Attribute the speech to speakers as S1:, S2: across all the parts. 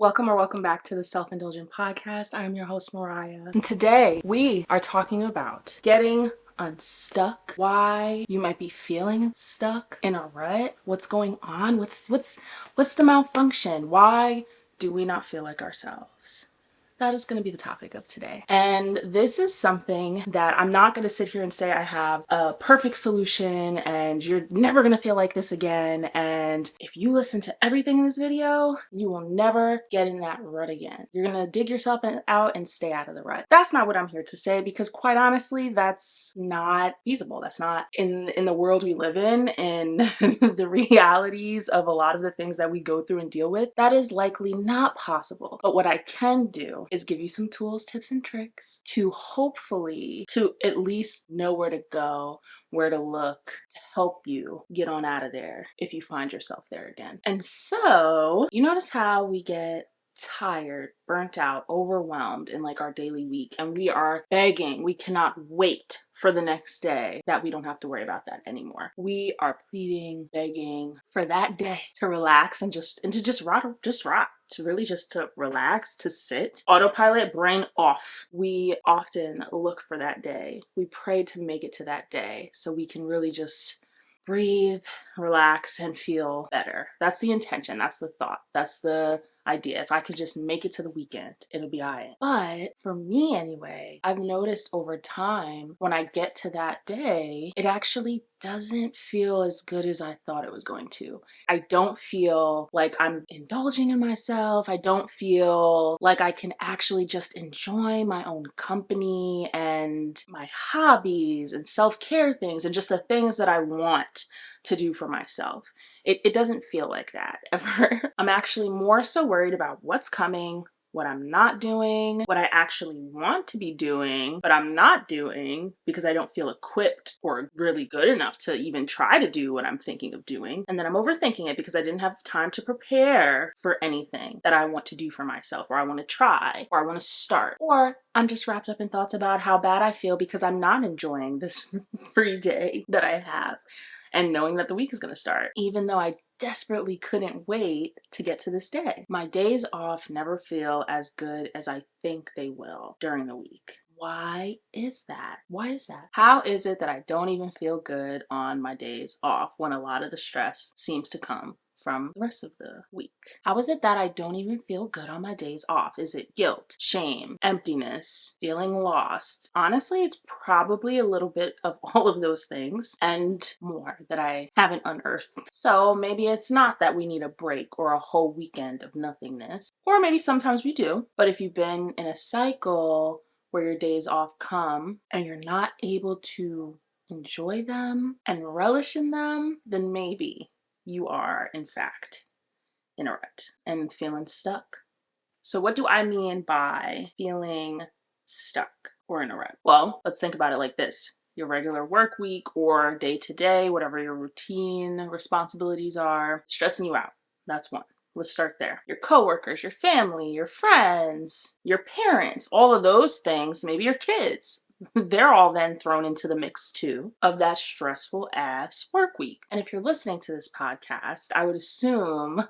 S1: Welcome back to the Self-Indulgent Podcast. I'm your host, Mariah. And today we are talking about getting unstuck, why you might be feeling stuck in a rut, what's going on, what's the malfunction, why do we not feel like ourselves? That is going to be the topic of today. And this is something that I'm not going to sit here and say I have a perfect solution and you're never going to feel like this again. And if you listen to everything in this video, you will never get in that rut again. You're going to dig yourself out and stay out of the rut. That's not what I'm here to say, because quite honestly, that's not feasible. That's not in the world we live in the realities of a lot of the things that we go through and deal with. That is likely not possible. But what I can do is give you some tools, tips, and tricks to hopefully to at least know where to go, where to look to help you get on out of there if you find yourself there again. And so you notice how we get tired, burnt out, overwhelmed in like our daily week, and we are begging, we cannot wait for the next day that we don't have to worry about that anymore. We are pleading, begging for that day to relax and to rot, to really just to relax, to sit, autopilot, brain off. We often look for that day. We pray to make it to that day so we can really just breathe, relax, and feel better. That's the intention. That's the thought. That's the idea. If I could just make it to the weekend, it'll be all right. But for me anyway, I've noticed over time when I get to that day, it actually doesn't feel as good as I thought it was going to. I don't feel like I'm indulging in myself. I don't feel like I can actually just enjoy my own company and my hobbies and self-care things and just the things that I want to do for myself. It doesn't feel like that ever. I'm actually more so worried about what's coming, what I'm not doing, what I actually want to be doing, but I'm not doing because I don't feel equipped or really good enough to even try to do what I'm thinking of doing. And then I'm overthinking it because I didn't have time to prepare for anything that I want to do for myself, or I want to try, or I want to start. Or I'm just wrapped up in thoughts about how bad I feel because I'm not enjoying this free day that I have, and knowing that the week is going to start, even though I desperately couldn't wait to get to this day. My days off never feel as good as I think they will during the week. Why is that? Why is that? How is it that I don't even feel good on my days off when a lot of the stress seems to come from the rest of the week? How is it that I don't even feel good on my days off? Is it guilt, shame, emptiness, feeling lost? Honestly, it's probably a little bit of all of those things and more that I haven't unearthed. So maybe it's not that we need a break or a whole weekend of nothingness, or maybe sometimes we do. But if you've been in a cycle where your days off come and you're not able to enjoy them and relish in them, then maybe you are, in fact, in a rut and feeling stuck. So what do I mean by feeling stuck or in a rut? Well, let's think about it like this. Your regular work week or day to day, whatever your routine responsibilities are, stressing you out. That's one. Let's start there. Your coworkers, your family, your friends, your parents, all of those things, maybe your kids. They're all then thrown into the mix too of that stressful ass work week. And if you're listening to this podcast, I would assume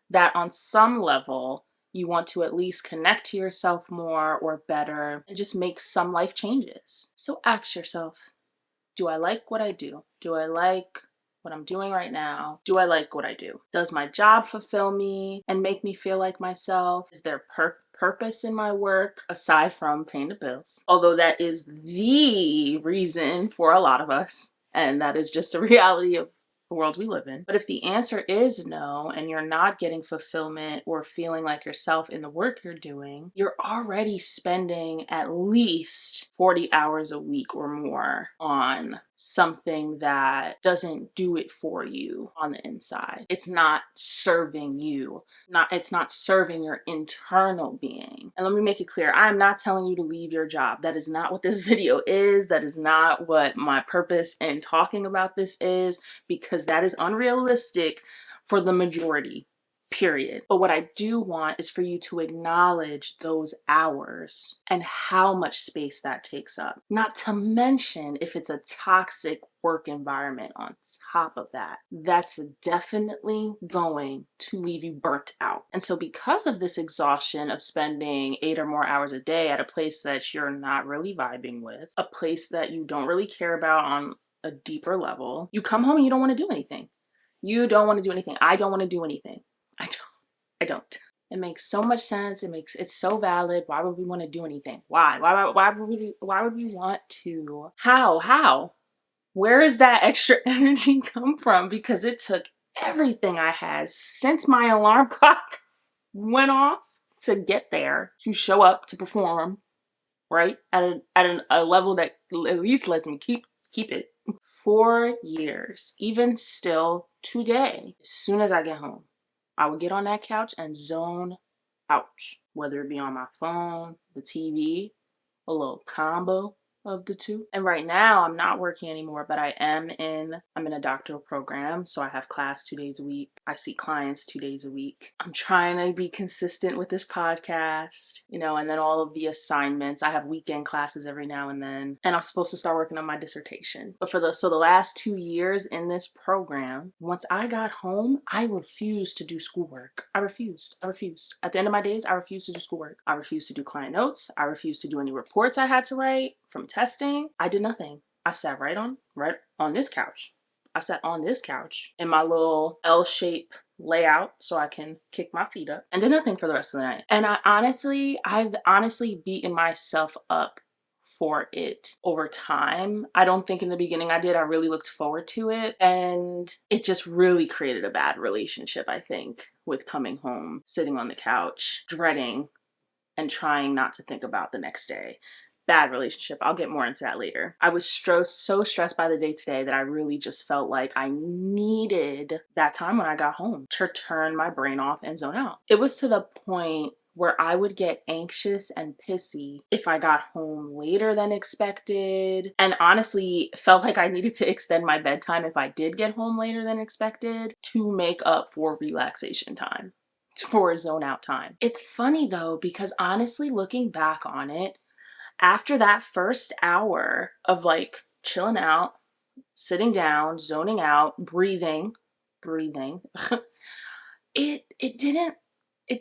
S1: that on some level, you want to at least connect to yourself more or better and just make some life changes. So ask yourself, do I like what I do? Do I like what I'm doing right now? Do I like what I do? Does my job fulfill me and make me feel like myself? Is there purpose in my work aside from paying the bills? Although that is the reason for a lot of us, and that is just a reality of the world we live in. But if the answer is no, and you're not getting fulfillment or feeling like yourself in the work you're doing, you're already spending at least 40 hours a week or more on something that doesn't do it for you on the inside. It's not serving you. It's not serving your internal being. And let me make it clear, I'm not telling you to leave your job. That is not what this video is. That is not what my purpose in talking about this is, because that is unrealistic for the majority period. But what I do want is for you to acknowledge those hours and how much space that takes up. Not to mention if it's a toxic work environment on top of that, that's definitely going to leave you burnt out. And so because of this exhaustion of spending 8 or more hours a day at a place that you're not really vibing with, a place that you don't really care about on a deeper level, you come home and you don't want to do anything. You don't want to do anything. I don't want to do anything. I don't. It makes so much sense. It's so valid. Why would we want to do anything? Why would we want to? How? Where does that extra energy come from? Because it took everything I had since my alarm clock went off to get there, to show up, to perform, right? At a level that at least lets me keep it. 4 years, even still today, as soon as I get home, I would get on that couch and zone out, whether it be on my phone, the TV, a little combo of the two. And right now I'm not working anymore, but I'm in a doctoral program. So I have class 2 days a week. I see clients 2 days a week. I'm trying to be consistent with this podcast, and then all of the assignments. I have weekend classes every now and then, and I'm supposed to start working on my dissertation. But the last 2 years in this program, once I got home, I refused to do schoolwork. I refused. At the end of my days, I refused to do schoolwork. I refused to do client notes. I refused to do any reports I had to write from testing. I did nothing. I sat right on this couch. I sat on this couch in my little L-shape layout so I can kick my feet up, and did nothing for the rest of the night. And I've honestly beaten myself up for it over time. I don't think in the beginning I did. I really looked forward to it, and it just really created a bad relationship, I think, with coming home, sitting on the couch, dreading and trying not to think about the next day. Bad relationship. I'll get more into that later. I was so stressed by the day today that I really just felt like I needed that time when I got home to turn my brain off and zone out. It was to the point where I would get anxious and pissy if I got home later than expected, and honestly felt like I needed to extend my bedtime if I did get home later than expected to make up for relaxation time, for zone out time. It's funny though, because honestly, looking back on it, after that first hour of chilling out, sitting down, zoning out, breathing, it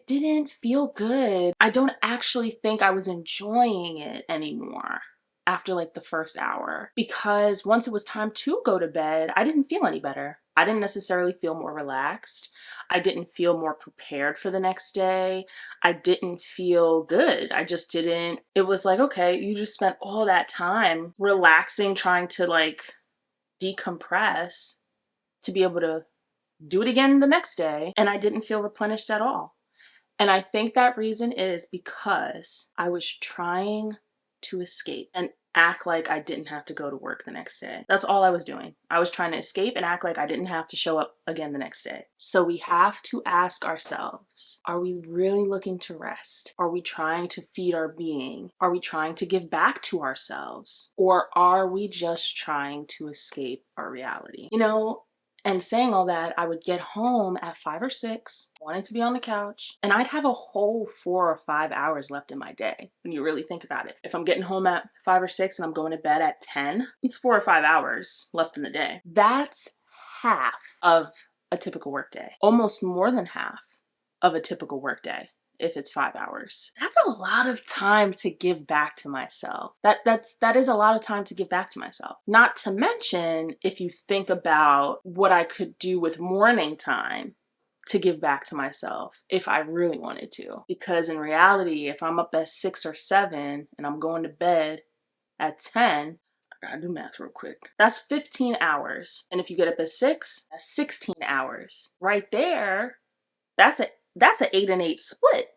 S1: didn't feel good. I don't actually think I was enjoying it anymore after the first hour, because once it was time to go to bed, I didn't feel any better. I didn't necessarily feel more relaxed. I didn't feel more prepared for the next day. I didn't feel good. I just didn't. It was okay, you just spent all that time relaxing, trying to decompress to be able to do it again the next day. And I didn't feel replenished at all. And I think that reason is because I was trying to escape and act like I didn't have to go to work the next day. That's all I was doing. I was trying to escape and act like I didn't have to show up again the next day. So we have to ask ourselves, are we really looking to rest? Are we trying to feed our being? Are we trying to give back to ourselves? Or are we just trying to escape our reality? And saying all that, I would get home at 5 or 6, wanting to be on the couch, and I'd have a whole 4 or 5 hours left in my day when you really think about it. If I'm getting home at 5 or 6 and I'm going to bed at 10, it's 4 or 5 hours left in the day. That's half of a typical workday, almost more than half of a typical workday. If it's 5 hours, that's a lot of time to give back to myself. That is a lot of time to give back to myself. Not to mention, if you think about what I could do with morning time to give back to myself if I really wanted to. Because in reality, if I'm up at 6 or 7 and I'm going to bed at 10, I gotta do math real quick. That's 15 hours. And if you get up at 6, that's 16 hours. Right there, that's an 8 and 8 split.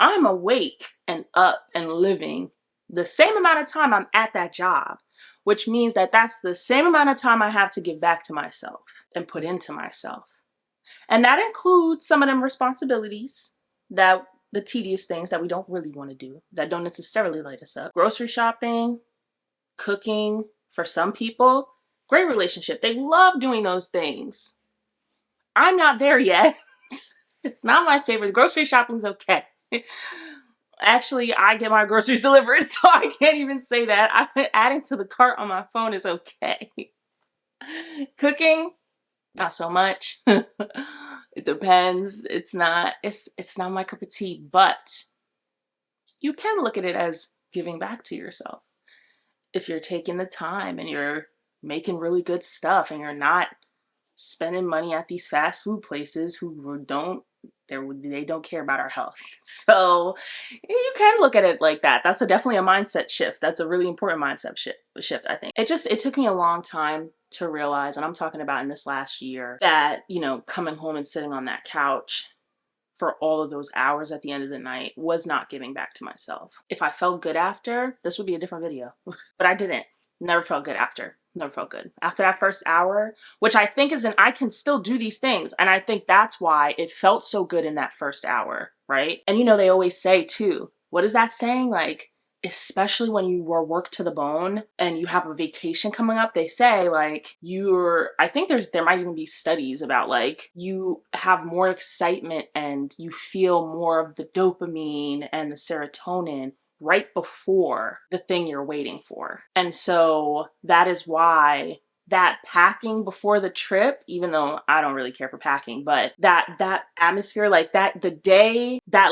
S1: I'm awake and up and living the same amount of time I'm at that job, which means that that's the same amount of time I have to give back to myself and put into myself. And that includes some of them responsibilities, the tedious things that we don't really want to do, that don't necessarily light us up. Grocery shopping, cooking, for some people, great relationship. They love doing those things. I'm not there yet. It's not my favorite. Grocery shopping's okay. Actually, I get my groceries delivered, so I can't even say that. Adding to the cart on my phone is okay. Cooking, not so much. It depends. It's not my cup of tea, but you can look at it as giving back to yourself. If you're taking the time and you're making really good stuff and you're not spending money at these fast food places who they don't care about our health. So you can look at it like that. That's definitely a mindset shift. That's a really important mindset shift, I think. It took me a long time to realize, and I'm talking about in this last year, that, coming home and sitting on that couch for all of those hours at the end of the night was not giving back to myself. If I felt good after, this would be a different video. But I didn't. Never felt good after. Never felt good. After that first hour, which I think I can still do these things. And I think that's why it felt so good in that first hour, right? And they always say too, what is that saying? Like, especially when you were worked to the bone and you have a vacation coming up, they say like I think there might even be studies about like you have more excitement and you feel more of the dopamine and the serotonin right before the thing you're waiting for. And so that is why that packing before the trip, even though I don't really care for packing, but that atmosphere, like that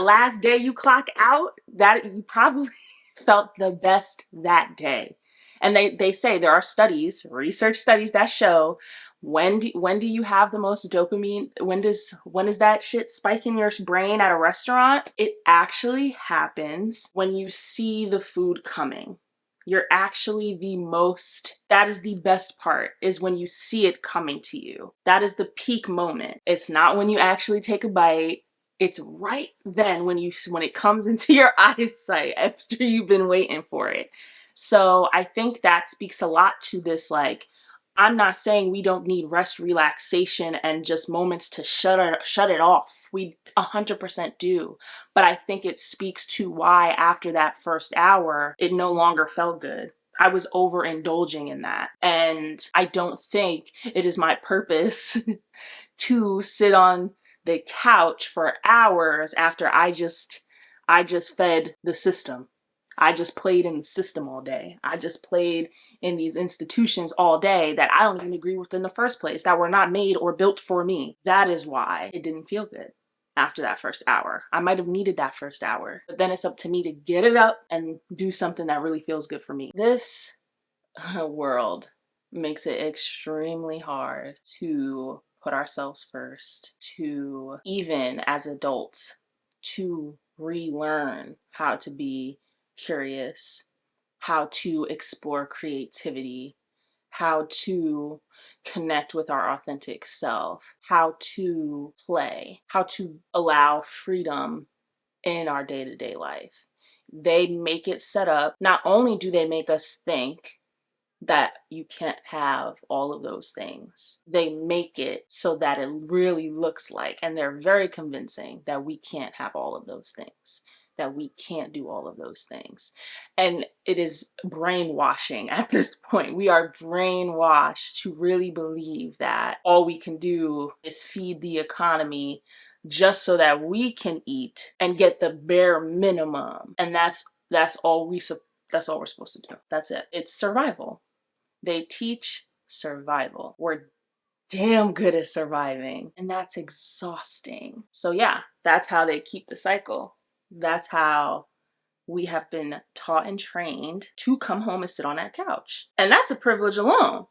S1: last day you clock out, that you probably felt the best that day. And they say there are research studies that show when do you have the most dopamine? When does that shit spike in your brain at a restaurant? It actually happens when you see the food coming. You're actually that is the best part, is when you see it coming to you. That is the peak moment. It's not when you actually take a bite. It's right then when it comes into your eyesight after you've been waiting for it. So I think that speaks a lot to this, like, I'm not saying we don't need rest, relaxation, and just moments to shut it off. We 100% do. But I think it speaks to why after that first hour, it no longer felt good. I was overindulging in that. And I don't think it is my purpose to sit on the couch for hours after I just fed the system. I just played in the system all day. I just played in these institutions all day that I don't even agree with in the first place, that were not made or built for me. That is why it didn't feel good after that first hour. I might have needed that first hour, but then it's up to me to get it up and do something that really feels good for me. This world makes it extremely hard to put ourselves first, to even as adults, to relearn how to be curious, how to explore creativity, how to connect with our authentic self, how to play, how to allow freedom in our day-to-day life. They make it set up. Not only do they make us think that you can't have all of those things, they make it so that it really looks like, and they're very convincing, that we can't have all of those things, that we can't do all of those things. And it is brainwashing at this point. We are brainwashed to really believe that all we can do is feed the economy just so that we can eat and get the bare minimum. And that's all we're supposed to do. That's it. It's survival. They teach survival. We're damn good at surviving, and that's exhausting. So yeah, that's how they keep the cycle. That's how we have been taught and trained to come home and sit on that couch. And that's a privilege alone,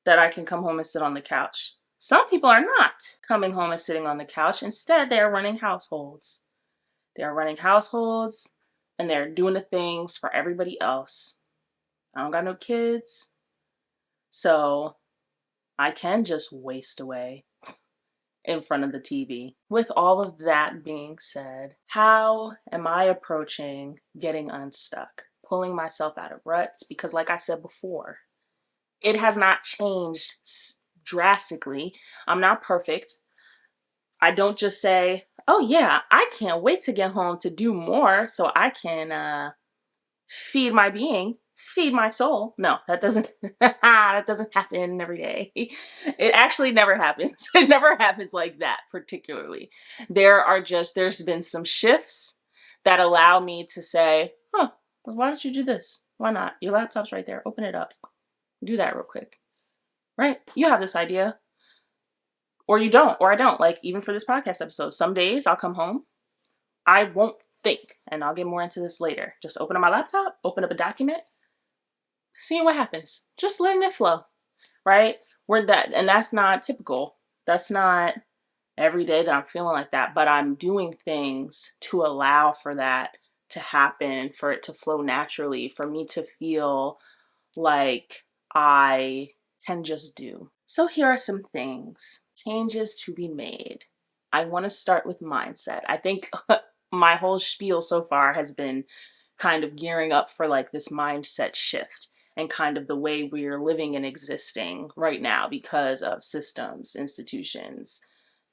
S1: that I can come home and sit on the couch. Some people are not coming home and sitting on the couch. Instead, they are running households. They are running households and they're doing the things for everybody else. I don't got no kids, so I can just waste away in front of the TV. With all of that being said, how am I approaching getting unstuck, pulling myself out of ruts? Because like I said before, it has not changed drastically. I'm not perfect. I don't just say, oh yeah, I can't wait to get home to do more so I can feed my being. feed my soul. No, that doesn't that doesn't happen every day. It actually never happens. It never happens like that particularly. There's been some shifts that allow me to say, huh, well, why don't you do this? Why not? Your laptop's right there. Open it up. Do that real quick. Right? You have this idea. Or you don't, or I don't. Like, even for this podcast episode, some days I'll come home, I won't think, and I'll get more into this later. Just open up my laptop, open up a document, seeing what happens. Just letting it flow, right? And that's not typical. That's not every day that I'm feeling like that, but I'm doing things to allow for that to happen, for it to flow naturally, for me to feel like I can just do. So here are some things, changes to be made. I want to start with mindset. I think my whole spiel so far has been kind of gearing up for like this mindset shift and kind of the way we're living and existing right now because of systems, institutions,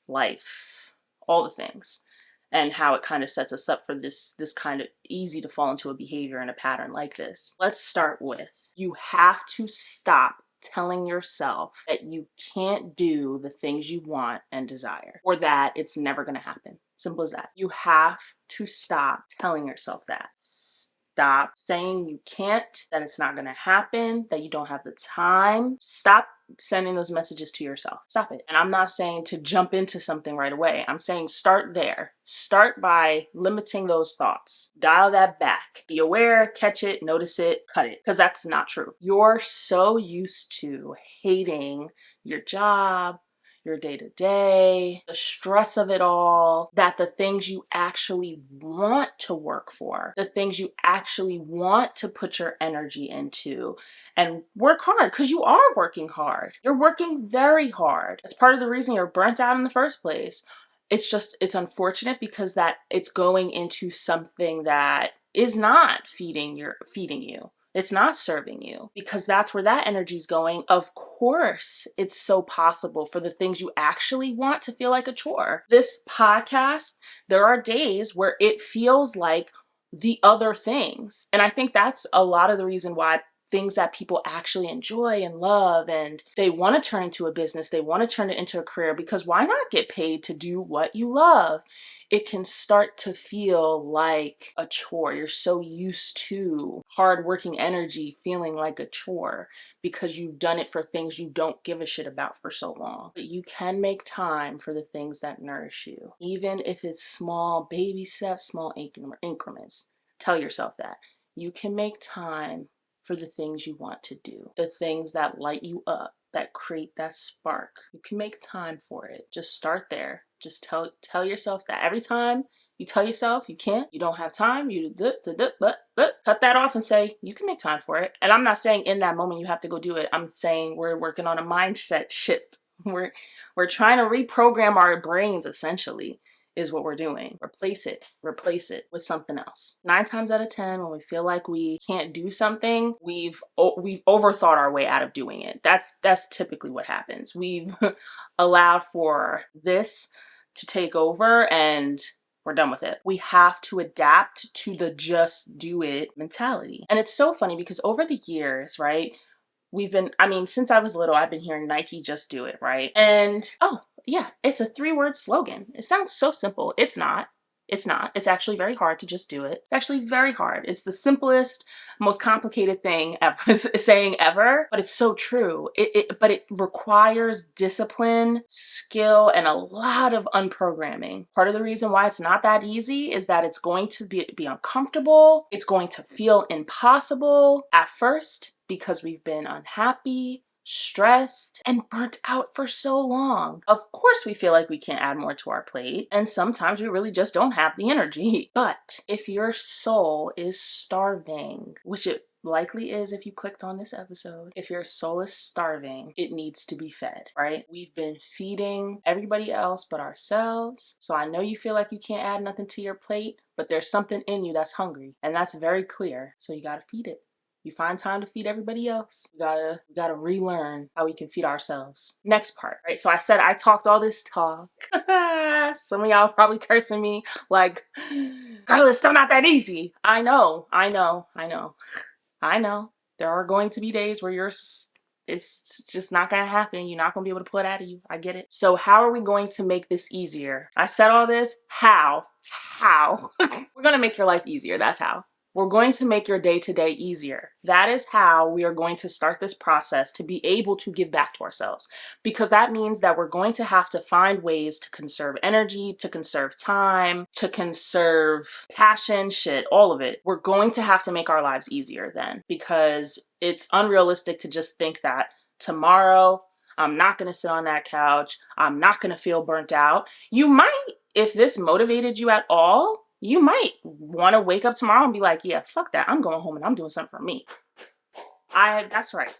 S1: life, all the things, and how it kind of sets us up for this kind of easy to fall into a behavior and a pattern like this. Let's start with, you have to stop telling yourself that you can't do the things you want and desire, or that it's never going to happen. Simple as that. You have to stop telling yourself that. Stop saying you can't, that it's not going to happen, that you don't have the time. Stop sending those messages to yourself. Stop it. And I'm not saying to jump into something right away. I'm saying start there. Start by limiting those thoughts. Dial that back. Be aware, catch it, notice it, cut it. Because that's not true. You're so used to hating your job, your day-to-day, the stress of it all, that the things you actually want to work for, the things you actually want to put your energy into and work hard, because you are working hard. You're working very hard. It's part of the reason you're burnt out in the first place. It's unfortunate because that it's going into something that is not feeding you. It's not serving you, because that's where that energy is going. Of course, it's so possible for the things you actually want to feel like a chore. This podcast, there are days where it feels like the other things. And I think that's a lot of the reason why things that people actually enjoy and love, and they want to turn into a business, they want to turn it into a career, because why not get paid to do what you love? It can start to feel like a chore. You're so used to hardworking energy feeling like a chore because you've done it for things you don't give a shit about for so long. But you can make time for the things that nourish you, even if it's small baby steps, small increments. Tell yourself that. You can make time for the things you want to do, the things that light you up, that create that spark. You can make time for it. Just start there. Just tell yourself that. Every time you tell yourself you can't, you don't have time, cut that off and say you can make time for it. And I'm not saying in that moment you have to go do it. I'm saying we're working on a mindset shift. We're trying to reprogram our brains, essentially, is what we're doing. Replace it with something else. 9 times out of 10, when we feel like we can't do something, we've overthought our way out of doing it. That's typically what happens. We've allowed for this to take over and we're done with it. We have to adapt to the just do it mentality. And it's so funny because over the years, right, since I was little, I've been hearing Nike just do it, right? And yeah, it's a 3-word slogan. It sounds so simple. It's not. It's actually very hard to just do it. It's actually very hard. It's the simplest, most complicated thing ever, saying ever, but it's so true. But it requires discipline, skill, and a lot of unprogramming. Part of the reason why it's not that easy is that it's going to be uncomfortable. It's going to feel impossible at first because we've been unhappy, stressed, and burnt out for so long. Of course, we feel like we can't add more to our plate, and sometimes we really just don't have the energy. But if your soul is starving, which it likely is if you clicked on this episode, if your soul is starving, it needs to be fed, right? We've been feeding everybody else but ourselves. So I know you feel like you can't add nothing to your plate, but there's something in you that's hungry, and that's very clear. So you gotta feed it. You find time to feed everybody else. We gotta relearn how we can feed ourselves. Next part, right? So I said I talked all this talk. Some of y'all probably cursing me like, girl, it's still not that easy. I know. There are going to be days where it's just not gonna happen. You're not gonna be able to pull it out of you. I get it. So how are we going to make this easier? I said all this. How? We're gonna make your life easier. That's how. We're going to make your day-to-day easier. That is how we are going to start this process to be able to give back to ourselves. Because that means that we're going to have to find ways to conserve energy, to conserve time, to conserve passion, shit, all of it. We're going to have to make our lives easier then, because it's unrealistic to just think that tomorrow I'm not going to sit on that couch. I'm not going to feel burnt out. You might, if this motivated you at all, you might want to wake up tomorrow and be like, yeah, fuck that. I'm going home and I'm doing something for me. That's right.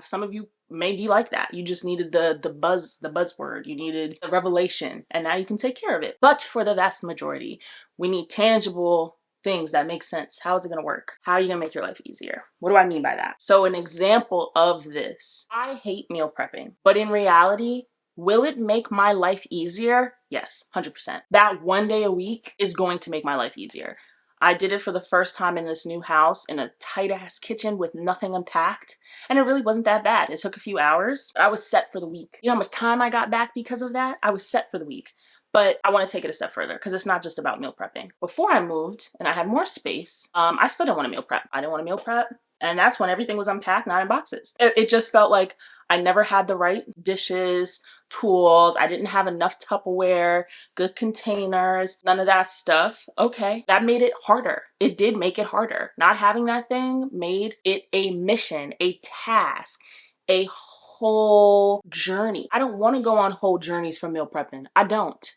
S1: Some of you may be like that. You just needed the buzzword. You needed the revelation, and now you can take care of it. But for the vast majority, we need tangible things that make sense. How is it going to work? How are you going to make your life easier? What do I mean by that? So an example of this, I hate meal prepping, but in reality, will it make my life easier? Yes, 100%. That one day a week is going to make my life easier. I did it for the first time in this new house in a tight ass kitchen with nothing unpacked. And it really wasn't that bad. It took a few hours, but I was set for the week. You know how much time I got back because of that? I was set for the week. But I want to take it a step further because it's not just about meal prepping. Before I moved and I had more space, I still didn't want to meal prep. I didn't want to meal prep. And that's when everything was unpacked, not in boxes. It just felt like I never had the right dishes, tools. I didn't have enough Tupperware, good containers, none of that stuff. Okay, that made it harder. It did make it harder. Not having that thing made it a mission, a task, a whole journey. I don't want to go on whole journeys for meal prepping. I don't.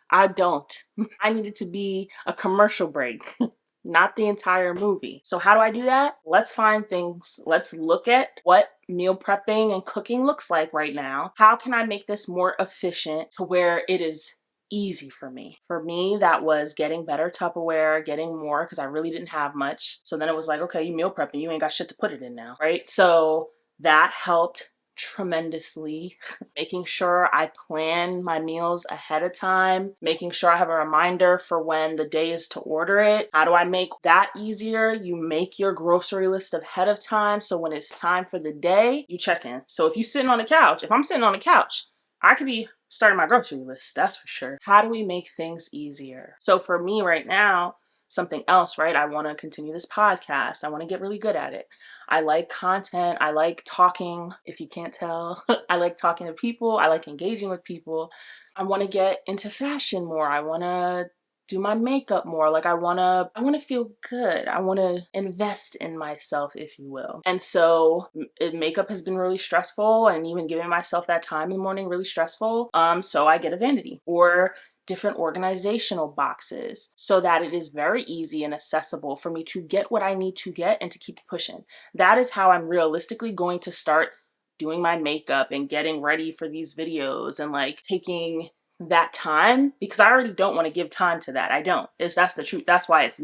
S1: I need it to be a commercial break. Not the entire movie. So how do I do that? Let's find things. Let's look at what meal prepping and cooking looks like right now. How can I make this more efficient to where it is easy for me? For me, that was getting better Tupperware, getting more, because I really didn't have much. So then it was like, okay, you meal prepping, you ain't got shit to put it in now, right? So that helped tremendously. Making sure I plan my meals ahead of time, making sure I have a reminder for when the day is to order it. How do I make that easier? You make your grocery list ahead of time, so when it's time for the day, you check in. So if you're sitting on the couch, if I'm sitting on the couch, I could be starting my grocery list, that's for sure. How do we make things easier? So for me right now, something else, right? I want to continue this podcast. I want to get really good at it. I like content. I like talking, if you can't tell. I like talking to people. I like engaging with people. I want to get into fashion more. I want to do my makeup more. Like I want to feel good. I want to invest in myself, if you will. And so makeup has been really stressful, and even giving myself that time in the morning really stressful. So I get a vanity or different organizational boxes so that it is very easy and accessible for me to get what I need to get and to keep pushing. That is how I'm realistically going to start doing my makeup and getting ready for these videos and like taking that time, because I already don't want to give time to that. I don't. That's the truth. That's why I've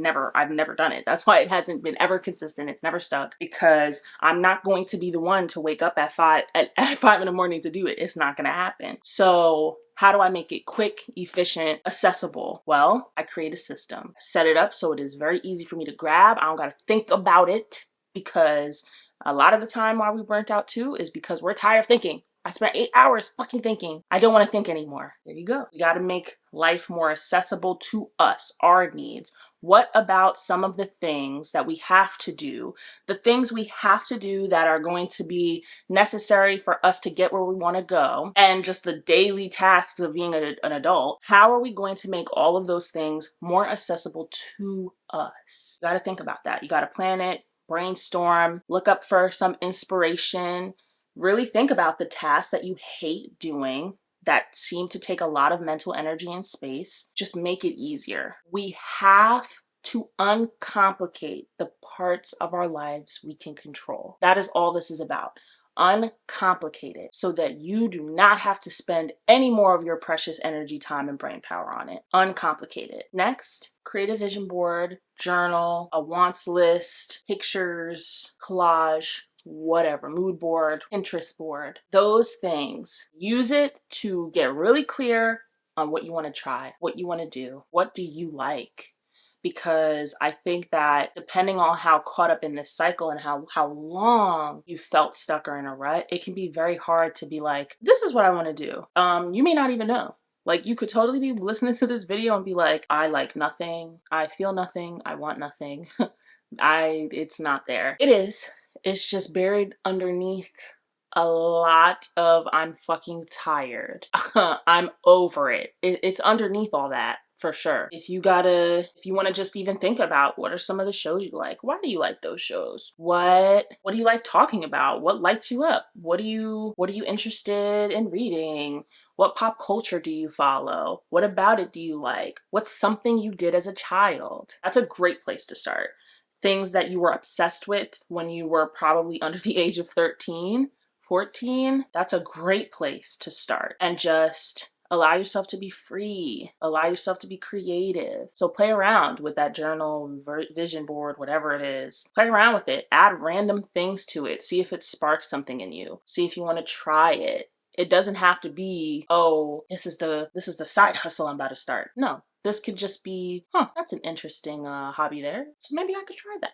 S1: never done it. That's why it hasn't been ever consistent. It's never stuck, because I'm not going to be the one to wake up at 5 in the morning to do it. It's not going to happen. So how do I make it quick, efficient, accessible? Well, I create a system, set it up so it is very easy for me to grab. I don't got to think about it, because a lot of the time why we burnt out too is because we're tired of thinking. I spent 8 hours fucking thinking. I don't want to think anymore. There you go. We got to make life more accessible to us, our needs. What about some of the things that we have to do? The things we have to do that are going to be necessary for us to get where we want to go, and just the daily tasks of being an adult. How are we going to make all of those things more accessible to us? You got to think about that. You got to plan it, brainstorm, look up for some inspiration. Really think about the tasks that you hate doing that seem to take a lot of mental energy and space. Just make it easier. We have to uncomplicate the parts of our lives we can control. That is all this is about. Uncomplicate it so that you do not have to spend any more of your precious energy, time, and brain power on it. Uncomplicate it. Next, create a vision board, journal, a wants list, pictures, collage, whatever, mood board, Pinterest board, those things. Use it to get really clear on what you want to try, what you want to do, what do you like? because I think that depending on how caught up in this cycle and how long you felt stuck or in a rut, it can be very hard to be like, this is what I want to do. You may not even know. Like, you could totally be listening to this video and be like, I like nothing, I feel nothing, I want nothing. It's not there. It is. It's just buried underneath a lot of I'm fucking tired. I'm over it. It's underneath all that. For sure. If you want to just even think about what are some of the shows you like? Why do you like those shows? What do you like talking about? What lights you up? What are you interested in reading? What pop culture do you follow? What about it do you like? What's something you did as a child? That's a great place to start. Things that you were obsessed with when you were probably under the age of 13, 14. That's a great place to start. And just allow yourself to be free. Allow yourself to be creative. So play around with that journal, vision board, whatever it is. Play around with it. Add random things to it. See if it sparks something in you. See if you want to try it. It doesn't have to be, oh, this is the side hustle I'm about to start. No, this could just be, that's an interesting hobby there. So maybe I could try that.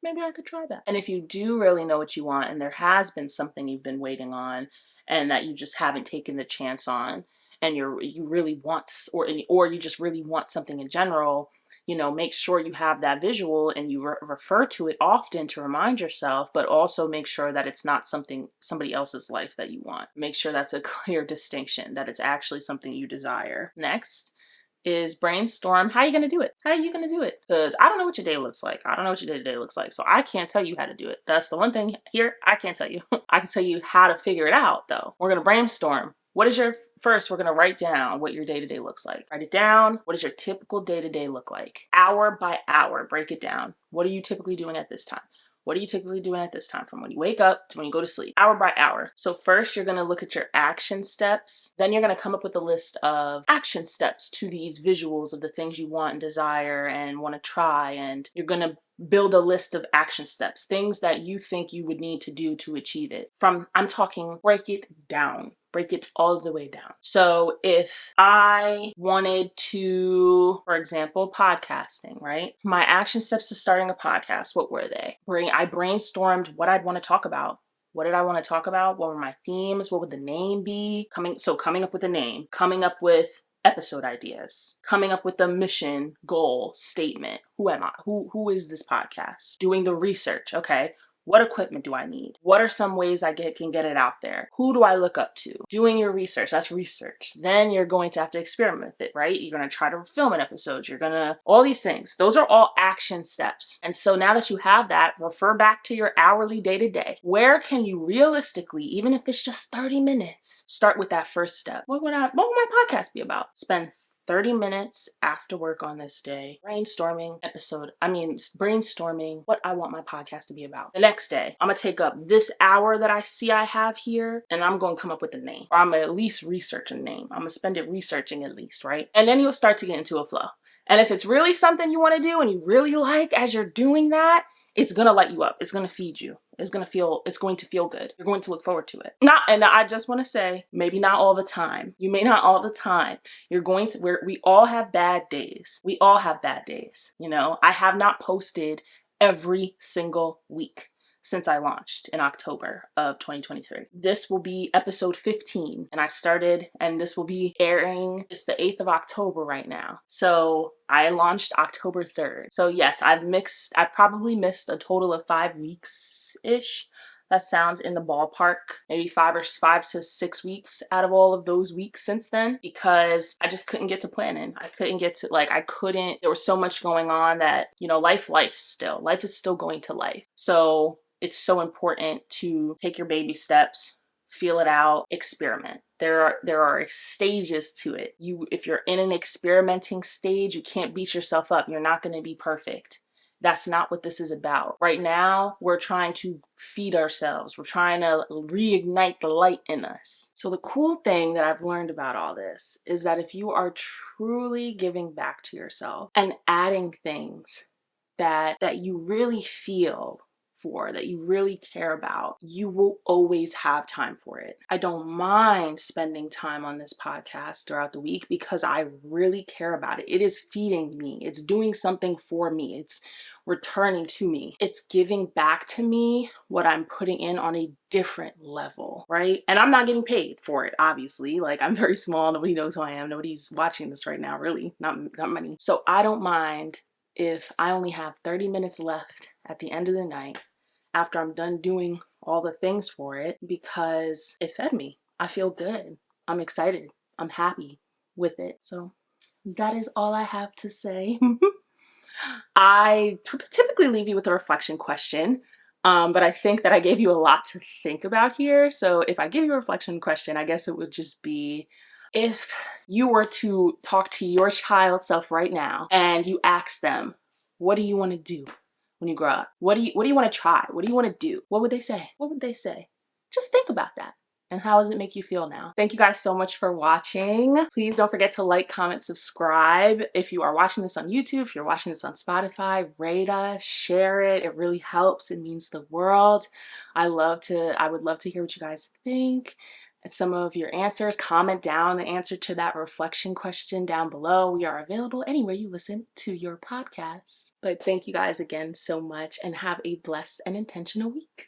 S1: Maybe I could try that. And if you do really know what you want and there has been something you've been waiting on and that you just haven't taken the chance on, and you really want, or you just really want something in general, make sure you have that visual and you refer to it often to remind yourself, but also make sure that it's not somebody else's life that you want. Make sure that's a clear distinction, that it's actually something you desire. Next is brainstorm. How are you going to do it? How are you going to do it? Because I don't know what your day looks like. I don't know what your day-to-day looks like. So I can't tell you how to do it. That's the one thing here I can't tell you. I can tell you how to figure it out though. We're going to brainstorm. What is first, we're going to write down what your day-to-day looks like. Write it down. What does your typical day-to-day look like? Hour by hour, break it down. What are you typically doing at this time? What are you typically doing at this time from when you wake up to when you go to sleep? Hour by hour. So first you're going to look at your action steps. Then you're going to come up with a list of action steps to these visuals of the things you want and desire and want to try. And you're going to build a list of action steps, things that you think you would need to do to achieve it. I'm talking break it down. Break it all the way down. So if I wanted to, for example, podcasting, right? My action steps to starting a podcast, what were they? I brainstormed what I'd want to talk about. What did I want to talk about? What were my themes? What would the name be? Coming up with a name, coming up with episode ideas, coming up with a mission, goal, statement. Who am I? Who is this podcast? Doing the research. Okay. What equipment do I need? What are some ways I can get it out there? Who do I look up to? Doing your research, that's research. Then you're going to have to experiment with it, right? You're going to try to film an episode. All these things. Those are all action steps. And so now that you have that, refer back to your hourly day-to-day. Where can you realistically, even if it's just 30 minutes, start with that first step? What would my podcast be about? Spend 30 minutes after work on this day, brainstorming what I want my podcast to be about. The next day, I'm gonna take up this hour that I see I have here and I'm gonna come up with a name. Or I'm gonna at least research a name. I'm gonna spend it researching at least, right? And then you'll start to get into a flow. And if it's really something you wanna do and you really like as you're doing that, it's gonna light you up. It's gonna feed you. It's going to feel good. You're going to look forward to it. And I just want to say, maybe not all the time. You may not all the time. We all have bad days. We all have bad days. I have not posted every single week since I launched in October of 2023. This will be episode 15 and this will be airing. It's the 8th of October right now. So I launched October 3rd. So yes, I probably missed a total of 5 weeks-ish. That sounds in the ballpark, maybe 5 to 6 weeks out of all of those weeks since then, because I just couldn't get to planning. There was so much going on that, life is still going to life. So it's so important to take your baby steps, feel it out, experiment. There are stages to it. If you're in an experimenting stage, you can't beat yourself up. You're not going to be perfect. That's not what this is about. Right now, we're trying to feed ourselves. We're trying to reignite the light in us. So the cool thing that I've learned about all this is that if you are truly giving back to yourself and adding things that you really feel for, that you really care about, you will always have time for it. I don't mind spending time on this podcast throughout the week because I really care about it. It is feeding me. It's doing something for me. It's returning to me. It's giving back to me what I'm putting in on a different level, right? And I'm not getting paid for it, obviously. Like, I'm very small. Nobody knows who I am. Nobody's watching this right now, really. Not many. So I don't mind if I only have 30 minutes left at the end of the night after I'm done doing all the things for it, because it fed me. I feel good. I'm excited. I'm happy with it. So that is all I have to say. I typically leave you with a reflection question, but I think that I gave you a lot to think about here. So if I give you a reflection question, I guess it would just be, if you were to talk to your child self right now and you ask them, what do you want to do when you grow up? What do you want to try? What do you want to do? What would they say? What would they say? Just think about that. And how does it make you feel now? Thank you guys so much for watching. Please don't forget to like, comment, subscribe. If you are watching this on YouTube, if you're watching this on Spotify, rate us, share it. It really helps. It means the world. I would love to hear what you guys think. And some of your answers. Comment down the answer to that reflection question down below. We are available anywhere you listen to your podcast. But thank you guys again so much, and have a blessed and intentional week.